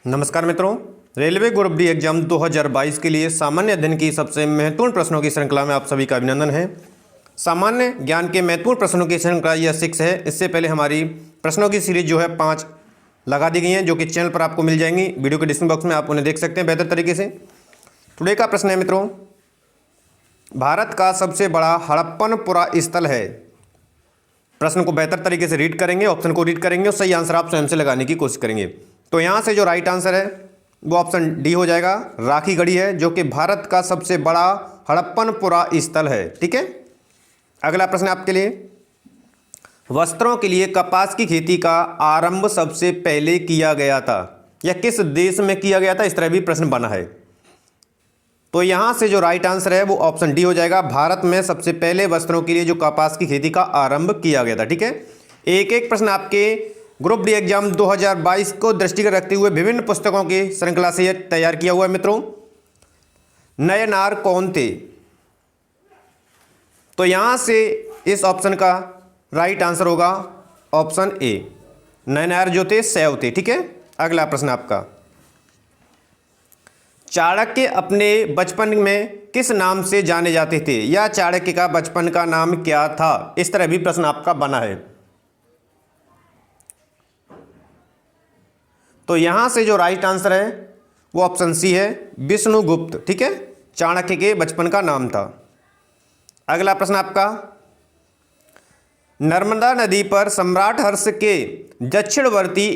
नमस्कार मित्रों, railway group D exam 2022 के लिए सामान्य अध्ययन की सबसे महत्वपूर्ण प्रश्नों की श्रृंखला में आप सभी का अभिनंदन है। सामान्य ज्ञान के महत्वपूर्ण प्रश्नों की श्रृंखला यह 6 है। इससे पहले हमारी प्रश्नों की सीरीज जो है 5 लगा दी गई हैं, जो कि चैनल पर आपको मिल जाएंगी। वीडियो के डिस्क्रिप्शन बॉक्स में आप उन्हें देख सकते हैं बेहतर तरीके से। टुडे का प्रश्न है मित्रों, भारत का सबसे बड़ा हड़प्पनपुरा स्थल है। प्रश्न को बेहतर तरीके से रीड करेंगे, ऑप्शन को रीड करेंगे और सही आंसर आप स्वयं से लगाने की कोशिश करेंगे। तो यहाँ से जो राइट आंसर है वो ऑप्शन डी हो जाएगा। राखीगढ़ी है जो कि भारत का सबसे बड़ा हड़प्पनपुरा स्थल है। ठीक है, अगला प्रश्न आपके लिए, वस्त्रों के लिए कपास की खेती का आरंभ सबसे पहले किया गया था, यह किस देश में किया गया था? इस तरह भी प्रश्न बना है। तो यहाँ से जो राइट आंसर है वो ऑप्शन डी हो जाएगा। भारत में सबसे पहले वस्त्रों के लिए जो कपास की खेती का आरंभ किया गया था। ठीक है, एक एक प्रश्न आपके ग्रुप डी एग्जाम 2022 को दृष्टिगत रखते हुए विभिन्न पुस्तकों की श्रृंखला से यह तैयार किया हुआ है। मित्रों, नयनार कौन थे? तो यहां से इस ऑप्शन का राइट आंसर होगा ऑप्शन ए, नयनार जो थे शैव थे। ठीक है, अगला प्रश्न आपका, चाणक्य अपने बचपन में किस नाम से जाने जाते थे, या चाणक्य का बचपन का नाम क्या था? इस तरह भी प्रश्न आपका बना है। तो यहां से जो राइट आंसर है वो ऑप्शन सी है, विष्णुगुप्त। ठीक है, चाणक्य के बचपन का नाम था। अगला प्रश्न आपका, नर्मदा नदी पर सम्राट हर्ष के दक्षिणवर्ती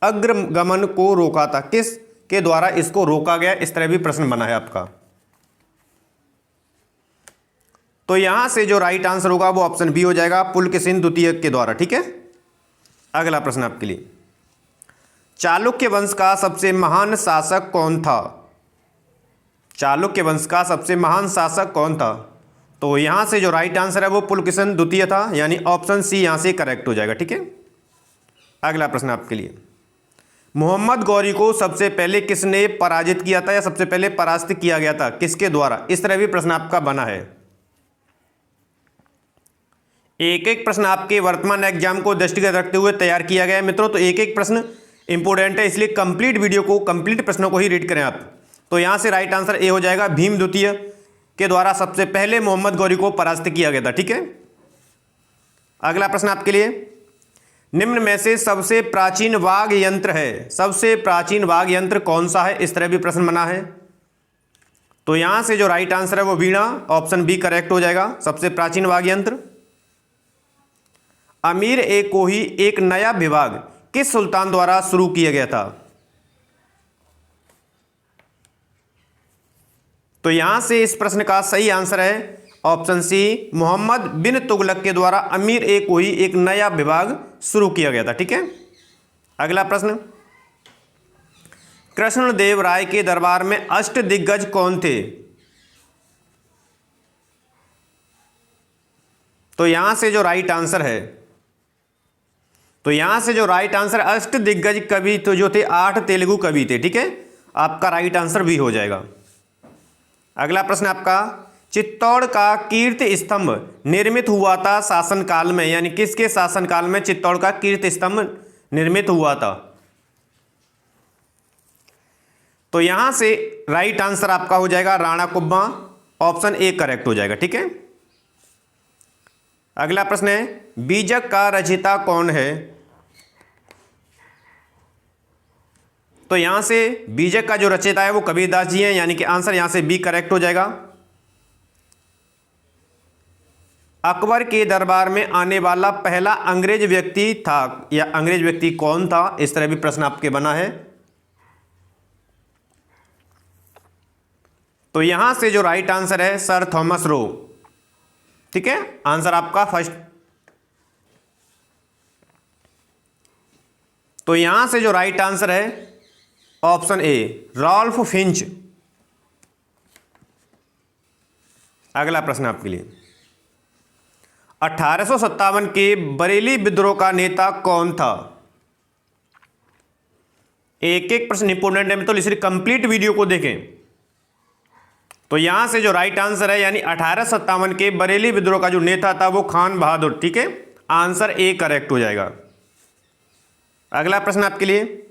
अग्रगमन को रोका था, किस के द्वारा इसको रोका गया? इस तरह भी प्रश्न बना है आपका। तो यहां से जो राइट आंसर होगा वो ऑप्शन बी हो जाएगा, पुलकेशिन द्वितीय के द्वारा। ठीक है, अगला प्रश्न आपके लिए, चालुक्य वंश का सबसे महान शासक कौन था? चालुक्य वंश का सबसे महान शासक कौन था? तो यहां से जो राइट आंसर है वो पुलकेशिन द्वितीय था, यानी ऑप्शन सी यहां से करेक्ट हो जाएगा। ठीक है, अगला प्रश्न आपके लिए, मोहम्मद गौरी को सबसे पहले किसने पराजित किया था, या सबसे पहले परास्त किया गया था, किसके द्वारा? इस तरह भी प्रश्न आपका बना है। एक एक प्रश्न आपके वर्तमान एग्जाम को दृष्टिगत रखते हुए तैयार किया गया है मित्रों। तो एक एक प्रश्न इंपोर्टेंट है, इसलिए कंप्लीट वीडियो को, कंप्लीट प्रश्नों को ही रीड करें आप। तो यहां से राइट आंसर ए हो जाएगा, भीम द्वितीय के द्वारा सबसे पहले मोहम्मद गौरी को परास्त किया गया था। ठीक है, अगला प्रश्न आपके लिए, निम्न में से सबसे प्राचीन वाद्य यंत्र है, सबसे प्राचीन वाद्य यंत्र कौन सा है? इस तरह भी प्रश्न बना है। तो यहां से जो राइट आंसर है वो वीणा, ऑप्शन बी करेक्ट हो जाएगा, सबसे प्राचीन वाद्य यंत्र। अमीर ए कोही एक नया विभाग किस सुल्तान द्वारा शुरू किया गया था? तो यहां से इस प्रश्न का सही आंसर है ऑप्शन सी, मोहम्मद बिन तुगलक के द्वारा अमीर ए कोही एक नया विभाग शुरू किया गया था। ठीक है, अगला प्रश्न, कृष्णदेव राय के दरबार में अष्टदिग्गज कौन थे? तो यहां से जो राइट आंसर है, तो यहां से जो राइट आंसर, अष्टदिग्गज कवि तो जो थे 8 तेलुगु कवि थे। ठीक है, आपका राइट आंसर भी हो जाएगा। अगला प्रश्न आपका, चित्तौड़ का कीर्ति स्तंभ निर्मित हुआ था शासनकाल में, यानी किसके शासनकाल में चित्तौड़ का कीर्ति स्तंभ निर्मित हुआ था? तो यहां से राइट आंसर आपका हो जाएगा राणा कुब्बा, ऑप्शन ए करेक्ट हो जाएगा। ठीक है, अगला प्रश्न है, बीजक का रचयिता कौन है? तो यहां से बीजक का जो रचयिता है वो कबीरदास जी हैं, यानी कि आंसर यहां से बी करेक्ट हो जाएगा। अकबर के दरबार में आने वाला पहला अंग्रेज व्यक्ति था, या अंग्रेज व्यक्ति कौन था? इस तरह भी प्रश्न आपके बना है। तो यहां से जो राइट आंसर है सर थॉमस रो। ठीक है, आंसर आपका फर्स्ट। तो यहां से जो राइट आंसर है ऑप्शन ए, रॉल्फ फिंच। अगला प्रश्न आपके लिए, 1857 के बरेली विद्रोह का नेता कौन था? एक एक प्रश्न इंपोर्टेंट है, तो इसलिए कंप्लीट वीडियो को देखें। तो यहां से जो राइट आंसर है, यानी 1857 के बरेली विद्रोह का जो नेता था वो खान बहादुर। ठीक है, आंसर ए करेक्ट हो जाएगा। अगला प्रश्न आपके लिए,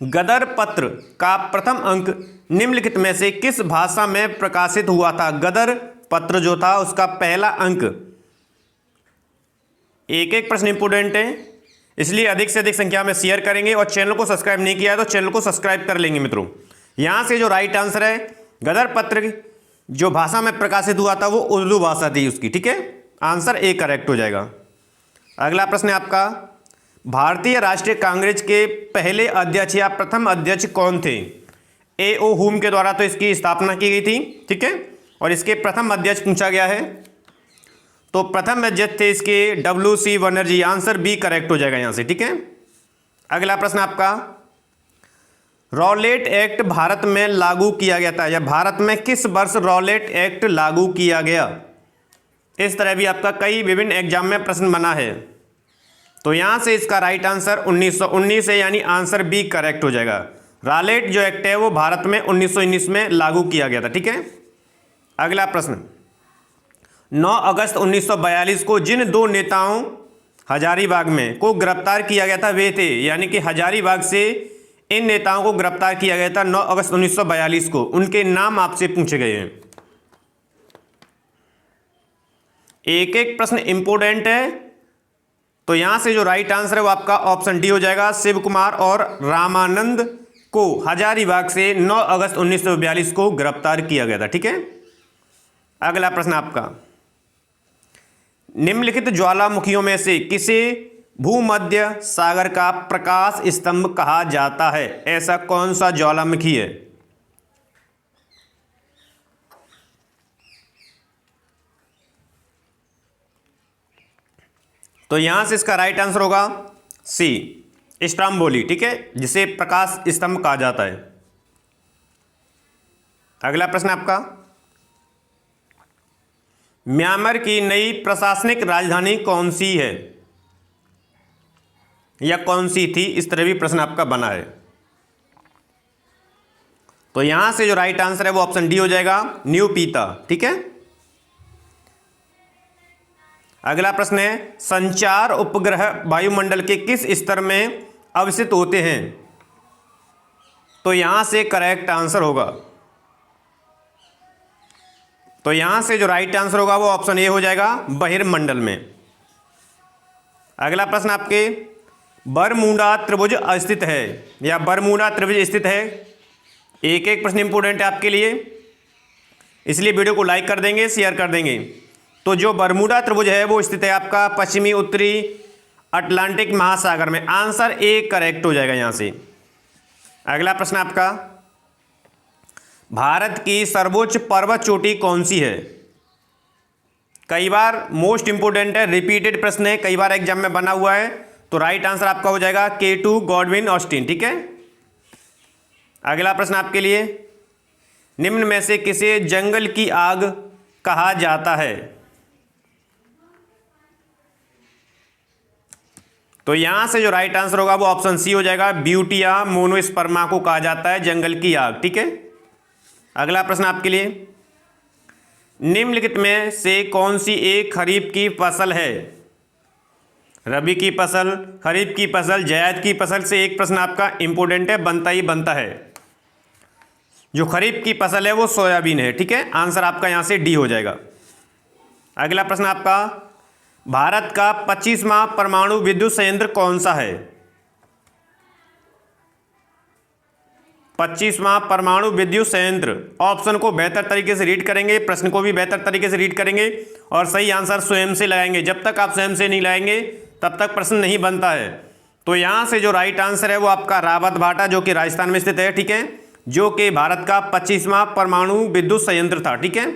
गदर पत्र का प्रथम अंक निम्नलिखित में से किस भाषा में प्रकाशित हुआ था? गदर पत्र जो था उसका पहला अंक, एक एक प्रश्न इंपोर्टेंट है, इसलिए अधिक से अधिक संख्या में शेयर करेंगे और चैनल को सब्सक्राइब नहीं किया है तो चैनल को सब्सक्राइब कर लेंगे मित्रों। यहां से जो राइट आंसर है, गदर पत्र जो भाषा में प्रकाशित हुआ था वो उर्दू भाषा थी उसकी, ठीक है। आंसर ए करेक्ट हो जाएगा। अगला प्रश्न है आपका, भारतीय राष्ट्रीय कांग्रेस के पहले अध्यक्ष या प्रथम अध्यक्ष कौन थे? ए ओ हुम के द्वारा तो इसकी स्थापना की गई थी, ठीक है, और इसके प्रथम अध्यक्ष पूछा गया है, तो प्रथम अध्यक्ष थे इसके WC Banerjee. Answer B correct हो जाएगा यहां से, ठीक है। अगला प्रश्न आपका, रॉलेट एक्ट भारत में लागू किया गया था, या भारत में किस वर्ष रॉलेट एक्ट लागू किया गया? इस तरह भी आपका कई विभिन्न एग्जाम में प्रश्न बना है, तो यहां से इसका राइट आंसर 1919 है, यानी आंसर बी करेक्ट हो जाएगा। रॉलेट जो एक्ट है वो भारत में 1919 में लागू किया गया था, ठीक है। अगला प्रश्न, 9 अगस्त 1942 को जिन दो नेताओं हजारीबाग में को गिरफ्तार किया गया था वे थे, यानी कि हजारीबाग से इन नेताओं को गिरफ्तार किया गया था 9 अगस्त 1942 को, उनके नाम आपसे पूछे गए हैं। एक एक प्रश्न इंपोर्टेंट है, तो यहां से जो राइट आंसर है वो आपका ऑप्शन डी हो जाएगा। शिव कुमार और रामानंद को हजारीबाग से 9 अगस्त 1942 को गिरफ्तार किया गया था, ठीक है। अगला प्रश्न आपका, निम्नलिखित ज्वालामुखियों में से किसे भूमध्य सागर का प्रकाश स्तंभ कहा जाता है? ऐसा कौन सा ज्वालामुखी है? तो यहां से इसका राइट आंसर होगा सी, स्ट्राम्बोली, ठीक है, जिसे प्रकाश स्तंभ कहा जाता है। अगला प्रश्न आपका, म्यांमार की नई प्रशासनिक राजधानी कौन सी है या कौन सी थी? इस तरह भी प्रश्न आपका बना है, तो यहां से जो राइट आंसर है वो ऑप्शन डी हो जाएगा, न्यू पीता, ठीक है। अगला प्रश्न है, संचार उपग्रह वायुमंडल के किस स्तर में अवस्थित होते हैं? तो यहां से करेक्ट आंसर होगा, तो यहां से जो राइट आंसर होगा वो ऑप्शन ए हो जाएगा, बहिर्मंडल में। अगला प्रश्न आपके, बरमूडा त्रिभुज स्थित है या बरमूडा त्रिभुज स्थित है? एक एक प्रश्न इंपोर्टेंट है आपके लिए, इसलिए वीडियो को लाइक कर देंगे, शेयर कर देंगे। तो जो बरमूडा त्रिभुज है वो स्थित है आपका पश्चिमी उत्तरी अटलांटिक महासागर में। आंसर ए करेक्ट हो जाएगा यहां से। अगला प्रश्न आपका, भारत की सर्वोच्च पर्वत चोटी कौन सी है? कई बार मोस्ट इंपोर्टेंट है, रिपीटेड प्रश्न है, कई बार एग्जाम में बना हुआ है, तो राइट आंसर आपका हो जाएगा K2 गॉडविन ऑस्टिन, ठीक है। अगला प्रश्न आपके लिए, निम्न में से किसे जंगल की आग कहा जाता है? तो यहां से जो राइट आंसर होगा वो ऑप्शन सी हो जाएगा, ब्यूटिया मोनोस्पर्मा को कहा जाता है जंगल की आग, ठीक है। अगला प्रश्न आपके लिए, निम्नलिखित में से कौन सी एक खरीफ की फसल है? रबी की फसल, खरीफ की फसल, जायद की फसल से एक प्रश्न आपका इंपोर्टेंट है, बनता ही बनता है। जो खरीफ की फसल है वो सोयाबीन है, ठीक है। आंसर आपका यहां से डी हो जाएगा। अगला प्रश्न आपका, भारत का 25वां परमाणु विद्युत संयंत्र कौन सा है? 25वां परमाणु विद्युत संयंत्र, ऑप्शन को बेहतर तरीके से रीड करेंगे, प्रश्न को भी बेहतर तरीके से रीड करेंगे और सही आंसर स्वयं से लगाएंगे। जब तक आप स्वयं से नहीं लगाएंगे तब तक प्रश्न नहीं बनता है। तो यहां से जो राइट आंसर है वो आपका रावतभाटा, जो कि राजस्थान में स्थित है, ठीक है, जो कि भारत का 25वां परमाणु विद्युत संयंत्र था, ठीक है।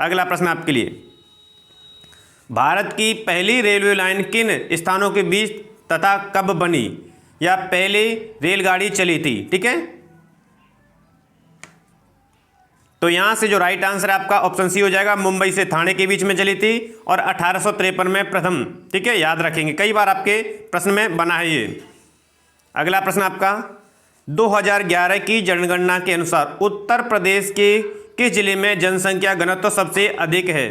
अगला प्रश्न आपके लिए, भारत की पहली रेलवे लाइन किन स्थानों के बीच तथा कब बनी या पहले रेलगाड़ी चली थी, ठीक है। तो यहां से जो राइट आंसर है आपका ऑप्शन सी हो जाएगा, मुंबई से ठाणे के बीच में चली थी और 1853 में प्रथम, ठीक है, याद रखेंगे, कई बार आपके प्रश्न में बना है ये। अगला प्रश्न आपका, 2011 की जनगणना के अनुसार उत्तर प्रदेश के किस जिले में जनसंख्या घनत्व सबसे अधिक है?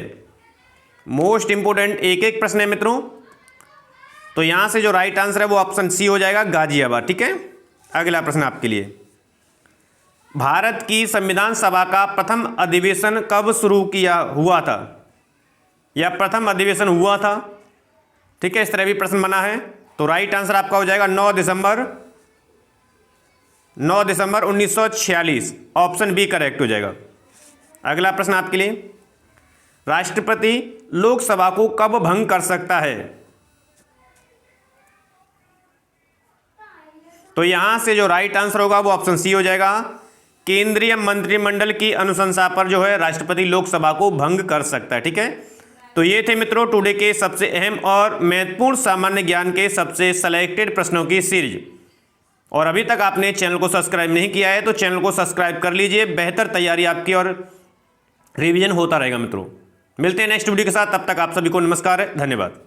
मोस्ट इंपोर्टेंट एक एक प्रश्न है मित्रों, तो यहां से जो राइट आंसर है वो ऑप्शन सी हो जाएगा, गाजियाबाद, ठीक है। अगला प्रश्न आपके लिए, भारत की संविधान सभा का प्रथम अधिवेशन कब शुरू किया हुआ था, या प्रथम अधिवेशन हुआ था? ठीक है, इस तरह भी प्रश्न बना है। तो राइट आंसर आपका हो जाएगा 9 दिसंबर 1946, ऑप्शन बी करेक्ट हो जाएगा। अगला प्रश्न आपके लिए, राष्ट्रपति लोकसभा को कब भंग कर सकता है? तो यहां से जो राइट आंसर होगा वो ऑप्शन सी हो जाएगा, केंद्रीय मंत्रिमंडल की अनुशंसा पर जो है राष्ट्रपति लोकसभा को भंग कर सकता है। ठीक है, तो ये थे मित्रों टुडे के सबसे अहम और महत्वपूर्ण सामान्य ज्ञान के सबसे सेलेक्टेड प्रश्नों की सीरीज। और अभी तक आपने चैनल को सब्सक्राइब नहीं किया है तो चैनल को सब्सक्राइब कर लीजिए, बेहतर तैयारी आपकी और रिवीजन होता रहेगा मित्रों। मिलते हैं नेक्स्ट वीडियो के साथ, तब तक आप सभी को नमस्कार, धन्यवाद।